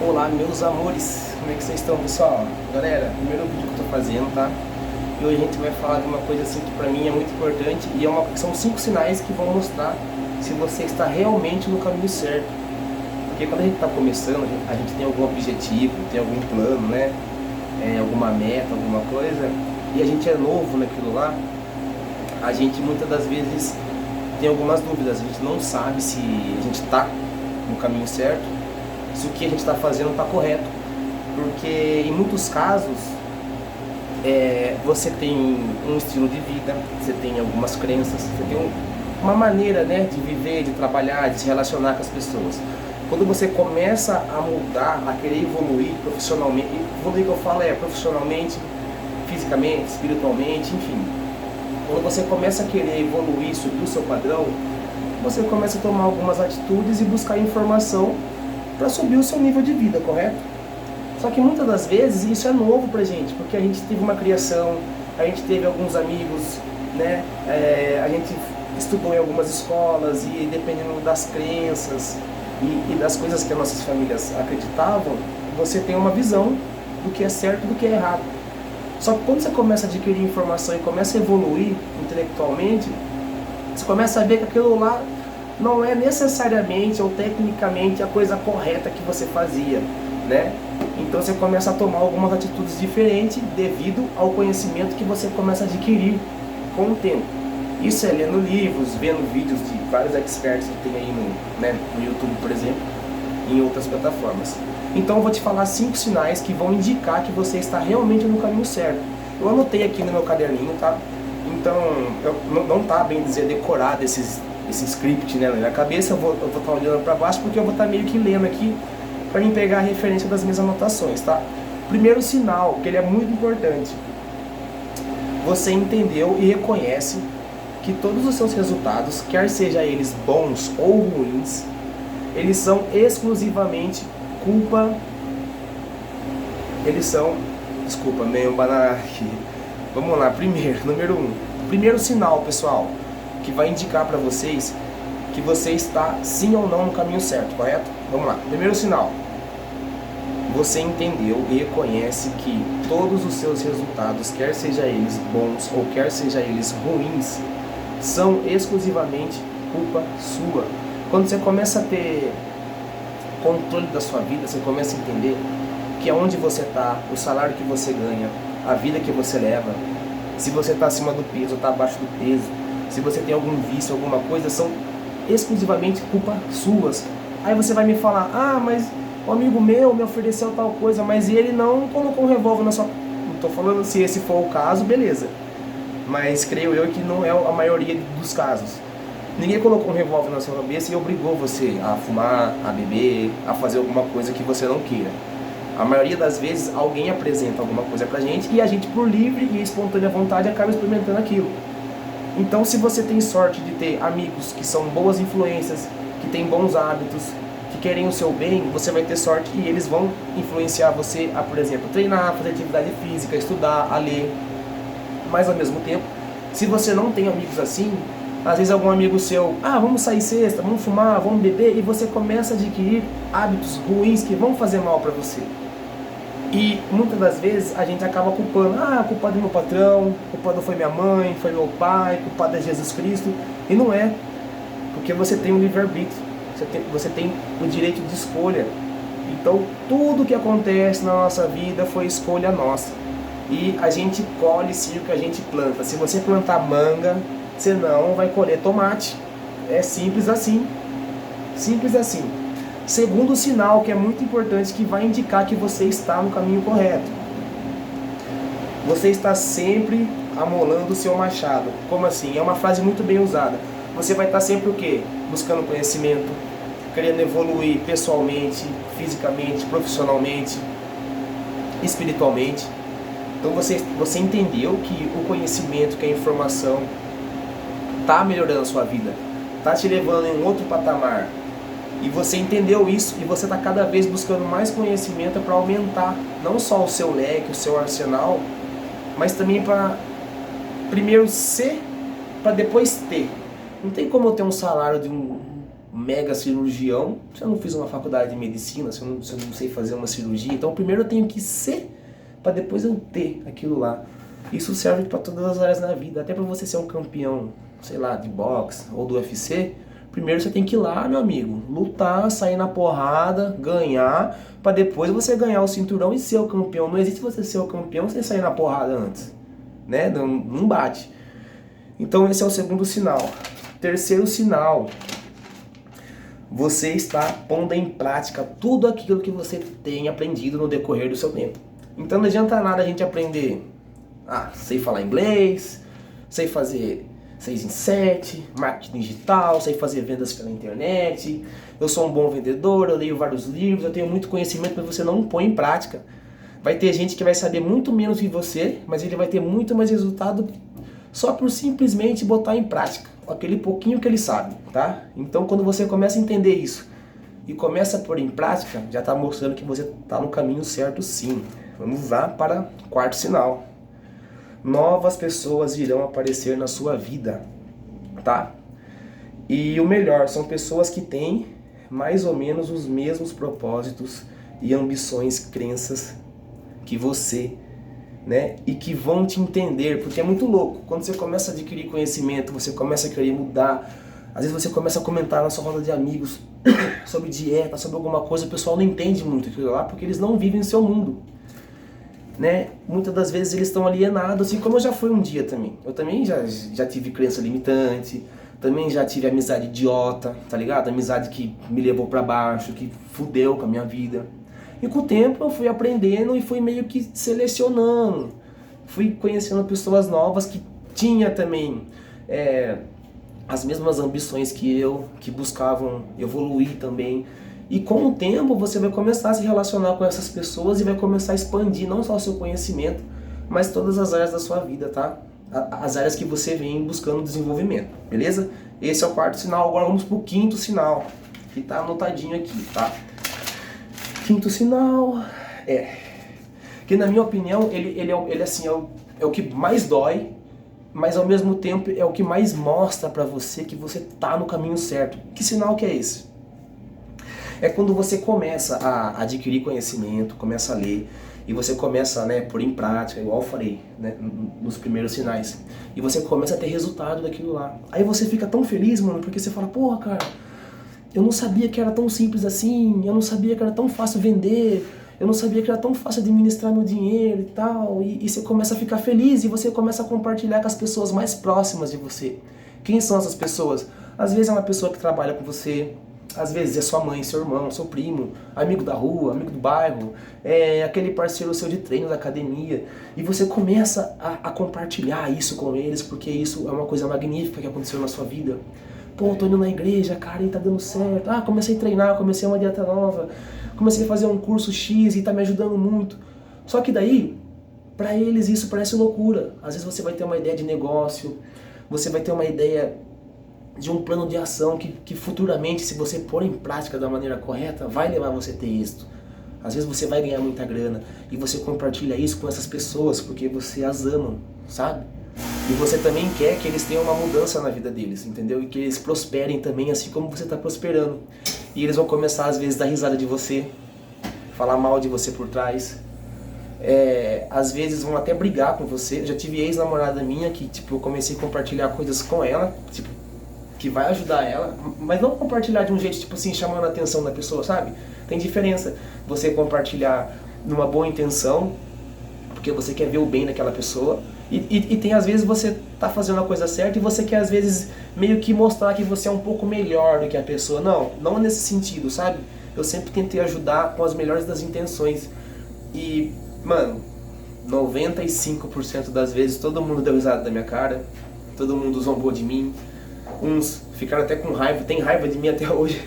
Olá, meus amores, como é que vocês estão, pessoal? Galera, primeiro vídeo que eu tô fazendo, tá? E hoje a gente vai falar de uma coisa assim que pra mim é muito importante e são 5 sinais que vão mostrar se você está realmente no caminho certo. Porque quando a gente tá começando, a gente tem algum objetivo, tem algum plano, né? Alguma meta, alguma coisa, e a gente é novo naquilo lá, a gente muitas das vezes tem algumas dúvidas, a gente não sabe se a gente tá no caminho certo, se o que a gente está fazendo está correto, porque em muitos casos você tem um estilo de vida, você tem algumas crenças, você tem uma maneira, né, de viver, de trabalhar, de se relacionar com as pessoas. Quando você começa a mudar, a querer evoluir profissionalmente, evoluir que eu falo profissionalmente, fisicamente, espiritualmente, enfim. Quando você começa a querer evoluir, subir o seu padrão, você começa a tomar algumas atitudes e buscar informação para subir o seu nível de vida, correto? Só que muitas das vezes isso é novo pra gente, porque a gente teve uma criação, a gente teve alguns amigos, né? A gente estudou em algumas escolas e dependendo das crenças e das coisas que as nossas famílias acreditavam, você tem uma visão do que é certo e do que é errado. Só que quando você começa a adquirir informação e começa a evoluir intelectualmente, você começa a ver que aquilo lá não é necessariamente ou tecnicamente a coisa correta que você fazia, né? Então você começa a tomar algumas atitudes diferentes devido ao conhecimento que você começa a adquirir com o tempo. Isso é lendo livros, vendo vídeos de vários experts que tem aí no YouTube, por exemplo, e em outras plataformas. Então eu vou te falar 5 sinais que vão indicar que você está realmente no caminho certo. Eu anotei aqui no meu caderninho, tá? Então, não tá bem dizer decorado esse script, né, na minha cabeça. Eu vou estar olhando para baixo porque eu vou estar meio que lendo aqui para mim pegar a referência das minhas anotações, tá? Primeiro sinal, que ele é muito importante. Você entendeu e reconhece que todos os seus resultados, quer sejam eles bons ou ruins, eles são exclusivamente culpa... Desculpa, meio banana aqui. Vamos lá, número 1. Primeiro sinal, pessoal, que vai indicar para vocês que você está sim ou não no caminho certo, correto? Vamos lá. Primeiro sinal. Você entendeu e reconhece que todos os seus resultados, quer sejam eles bons ou quer sejam eles ruins, são exclusivamente culpa sua. Quando você começa a ter controle da sua vida, você começa a entender que aonde você está, o salário que você ganha, a vida que você leva, se você está acima do peso ou está abaixo do peso, se você tem algum vício, alguma coisa, são exclusivamente culpa suas. Aí você vai me falar, mas um amigo meu me ofereceu tal coisa, mas ele não colocou um revólver na sua... Não estou falando se esse for o caso, beleza. Mas creio eu que não é a maioria dos casos. Ninguém colocou um revólver na sua cabeça e obrigou você a fumar, a beber, a fazer alguma coisa que você não queira. A maioria das vezes alguém apresenta alguma coisa pra gente e a gente, por livre e espontânea vontade, acaba experimentando aquilo. Então, se você tem sorte de ter amigos que são boas influências, que têm bons hábitos, que querem o seu bem, você vai ter sorte e eles vão influenciar você a, por exemplo, treinar, fazer atividade física, estudar, a ler. Mas ao mesmo tempo, se você não tem amigos assim, às vezes algum amigo seu, vamos sair sexta, vamos fumar, vamos beber, e você começa a adquirir hábitos ruins que vão fazer mal para você. E muitas das vezes a gente acaba culpando, culpado é meu patrão, culpado foi minha mãe, foi meu pai, culpado é Jesus Cristo. E não é, porque você tem um livre-arbítrio, você tem o direito de escolha. Então tudo que acontece na nossa vida foi escolha nossa. E a gente colhe sim o que a gente planta. Se você plantar manga, você não vai colher tomate. É simples assim. Simples assim. Segundo sinal, que é muito importante, que vai indicar que você está no caminho correto. Você está sempre amolando o seu machado. Como assim? É uma frase muito bem usada. Você vai estar sempre o quê? Buscando conhecimento, querendo evoluir pessoalmente, fisicamente, profissionalmente, espiritualmente. Então você entendeu que o conhecimento, que a informação está melhorando a sua vida, está te levando em um outro patamar. E você entendeu isso e você está cada vez buscando mais conhecimento para aumentar não só o seu leque, o seu arsenal, mas também para primeiro ser, para depois ter. Não tem como eu ter um salário de mega cirurgião se eu não fiz uma faculdade de medicina, se eu não sei fazer uma cirurgia. Então primeiro eu tenho que ser, para depois eu ter aquilo lá. Isso serve para todas as áreas da vida, até para você ser um campeão, sei lá, de boxe ou do UFC. Primeiro você tem que ir lá, meu amigo, lutar, sair na porrada, ganhar, para depois você ganhar o cinturão e ser o campeão. Não existe você ser o campeão sem sair na porrada antes, né? Não bate. Então esse é o segundo sinal. Terceiro sinal, você está pondo em prática tudo aquilo que você tem aprendido no decorrer do seu tempo. Então não adianta nada a gente aprender, sei falar inglês, sei fazer 6 em 7, marketing digital, sei fazer vendas pela internet, eu sou um bom vendedor, eu leio vários livros, eu tenho muito conhecimento, mas você não põe em prática. Vai ter gente que vai saber muito menos que você, mas ele vai ter muito mais resultado só por simplesmente botar em prática aquele pouquinho que ele sabe, tá? Então quando você começa a entender isso e começa a pôr em prática, já está mostrando que você está no caminho certo sim. Vamos lá para o quarto sinal. Novas pessoas irão aparecer na sua vida, tá? E o melhor, são pessoas que têm mais ou menos os mesmos propósitos e ambições, crenças que você, né? E que vão te entender, porque é muito louco. Quando você começa a adquirir conhecimento, você começa a querer mudar, às vezes você começa a comentar na sua roda de amigos sobre dieta, sobre alguma coisa, o pessoal não entende muito aquilo lá, porque eles não vivem o seu mundo, né? Muitas das vezes eles estão alienados, assim como eu já fui um dia também. Eu também já tive crença limitante, também já tive amizade idiota, tá ligado? Amizade que me levou pra baixo, que fudeu com a minha vida. E com o tempo eu fui aprendendo e fui meio que selecionando. Fui conhecendo pessoas novas que tinham também as mesmas ambições que eu, que buscavam evoluir também. E com o tempo você vai começar a se relacionar com essas pessoas e vai começar a expandir não só o seu conhecimento, mas todas as áreas da sua vida, tá? As áreas que você vem buscando desenvolvimento, beleza? Esse é o quarto sinal. Agora vamos pro quinto sinal, que tá anotadinho aqui, tá? Quinto sinal que na minha opinião ele assim, é o que mais dói, mas ao mesmo tempo é o que mais mostra pra você que você tá no caminho certo. Que sinal que é esse? É quando você começa a adquirir conhecimento, começa a ler, e você começa, né, pôr em prática, igual eu falei, né, nos primeiros sinais, e você começa a ter resultado daquilo lá. Aí você fica tão feliz, mano, porque você fala, porra, cara, eu não sabia que era tão simples assim, eu não sabia que era tão fácil vender, eu não sabia que era tão fácil administrar meu dinheiro e tal, e você começa a ficar feliz, e você começa a compartilhar com as pessoas mais próximas de você. Quem são essas pessoas? Às vezes é uma pessoa que trabalha com você, às vezes é sua mãe, seu irmão, seu primo, amigo da rua, amigo do bairro, aquele parceiro seu de treino da academia. E você começa a compartilhar isso com eles, porque isso é uma coisa magnífica que aconteceu na sua vida. Pô, tô indo na igreja, cara, e tá dando certo. Comecei a treinar, comecei uma dieta nova, comecei a fazer um curso X e tá me ajudando muito. Só que daí, pra eles isso parece loucura. Às vezes você vai ter uma ideia de negócio, você vai ter uma ideia de um plano de ação que futuramente, se você pôr em prática da maneira correta, vai levar você a ter êxito. Às vezes você vai ganhar muita grana e você compartilha isso com essas pessoas porque você as ama, sabe? E você também quer que eles tenham uma mudança na vida deles, entendeu? E que eles prosperem também, assim como você está prosperando. E eles vão começar, às vezes, a dar risada de você, falar mal de você por trás. Às vezes vão até brigar com você. Eu já tive ex-namorada minha que, tipo, eu comecei a compartilhar coisas com ela, tipo, que vai ajudar ela, mas não compartilhar de um jeito, tipo assim, chamando a atenção da pessoa, sabe? Tem diferença você compartilhar numa boa intenção, porque você quer ver o bem daquela pessoa, e tem às vezes você tá fazendo a coisa certa e você quer às vezes meio que mostrar que você é um pouco melhor do que a pessoa. Não nesse sentido, sabe? Eu sempre tentei ajudar com as melhores das intenções. E, mano, 95% das vezes todo mundo deu risada da minha cara, todo mundo zombou de mim. Uns ficaram até com raiva, tem raiva de mim até hoje,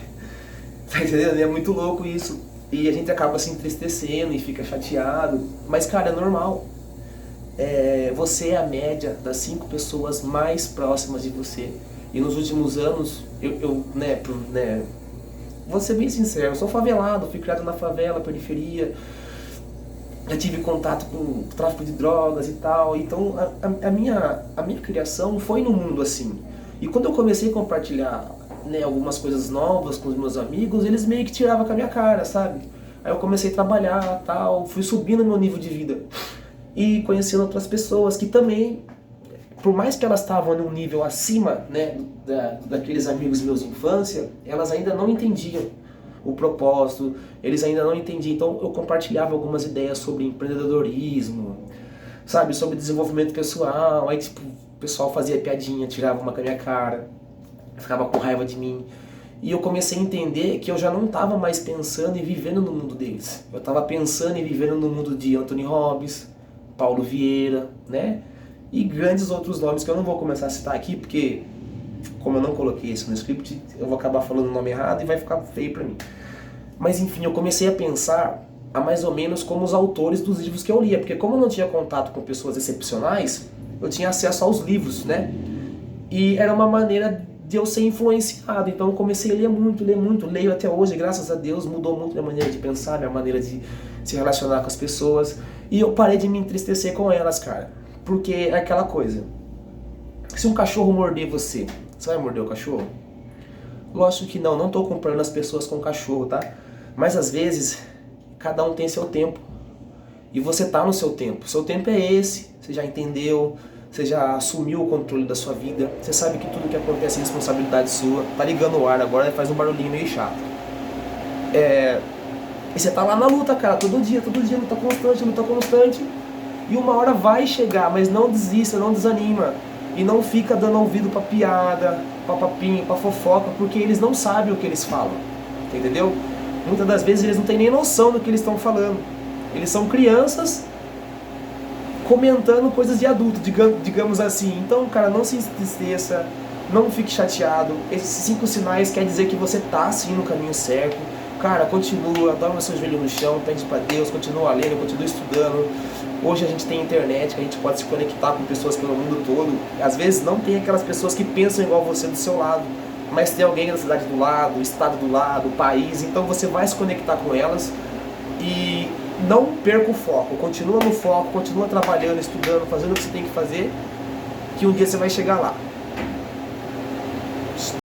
tá entendendo? E é muito louco isso. E a gente acaba se entristecendo e fica chateado. Mas, cara, é normal. Você é a média das 5 pessoas mais próximas de você. E nos últimos anos, vou ser bem sincero, eu sou favelado, fui criado na favela, periferia. Já tive contato com tráfico de drogas e tal. Então, a minha criação foi no mundo assim. E quando eu comecei a compartilhar né, algumas coisas novas com os meus amigos, eles meio que tiravam com a minha cara, sabe? Aí eu comecei a trabalhar, tal, fui subindo meu nível de vida e conhecendo outras pessoas que também, por mais que elas estavam num nível acima, né, daqueles amigos meus de infância, elas ainda não entendiam o propósito, eles ainda não entendiam. Então eu compartilhava algumas ideias sobre empreendedorismo, sabe, sobre desenvolvimento pessoal. Aí tipo, o pessoal fazia piadinha, tirava uma com a minha cara, ficava com raiva de mim. E eu comecei a entender que eu já não estava mais pensando e vivendo no mundo deles. Eu estava pensando e vivendo no mundo de Anthony Robbins, Paulo Vieira, né? E grandes outros nomes que eu não vou começar a citar aqui, porque como eu não coloquei isso no script, eu vou acabar falando o nome errado e vai ficar feio pra mim. Mas enfim, eu comecei a pensar a mais ou menos como os autores dos livros que eu lia, porque como eu não tinha contato com pessoas excepcionais, eu tinha acesso aos livros, né? E era uma maneira de eu ser influenciado, então eu comecei a ler muito, leio até hoje, graças a Deus, mudou muito minha maneira de pensar, minha maneira de se relacionar com as pessoas, e eu parei de me entristecer com elas, cara, porque é aquela coisa, se um cachorro morder você vai morder o cachorro? Lógico que não tô comparando as pessoas com o cachorro, tá? Mas às vezes, cada um tem seu tempo, e você tá no seu tempo é esse, você já entendeu, você já assumiu o controle da sua vida, você sabe que tudo que acontece é responsabilidade sua, tá ligando o ar agora e faz um barulhinho meio chato. E você tá lá na luta, cara, todo dia, luta constante, e uma hora vai chegar, mas não desista, não desanima, e não fica dando ouvido pra piada, pra papinho, pra fofoca, porque eles não sabem o que eles falam, entendeu? Muitas das vezes eles não têm nem noção do que eles estão falando, eles são crianças comentando coisas de adulto, digamos assim. Então, cara, não se entristeça, não fique chateado. Esses 5 sinais quer dizer que você tá sim no caminho certo. Cara, continua, dobra seu joelho no chão, pede pra Deus, continua lendo, continua estudando. Hoje a gente tem internet, que a gente pode se conectar com pessoas pelo mundo todo. Às vezes não tem aquelas pessoas que pensam igual você do seu lado, mas tem alguém da cidade do lado, estado do lado, país, então você vai se conectar com elas e não perca o foco, continua no foco, continua trabalhando, estudando, fazendo o que você tem que fazer, que um dia você vai chegar lá.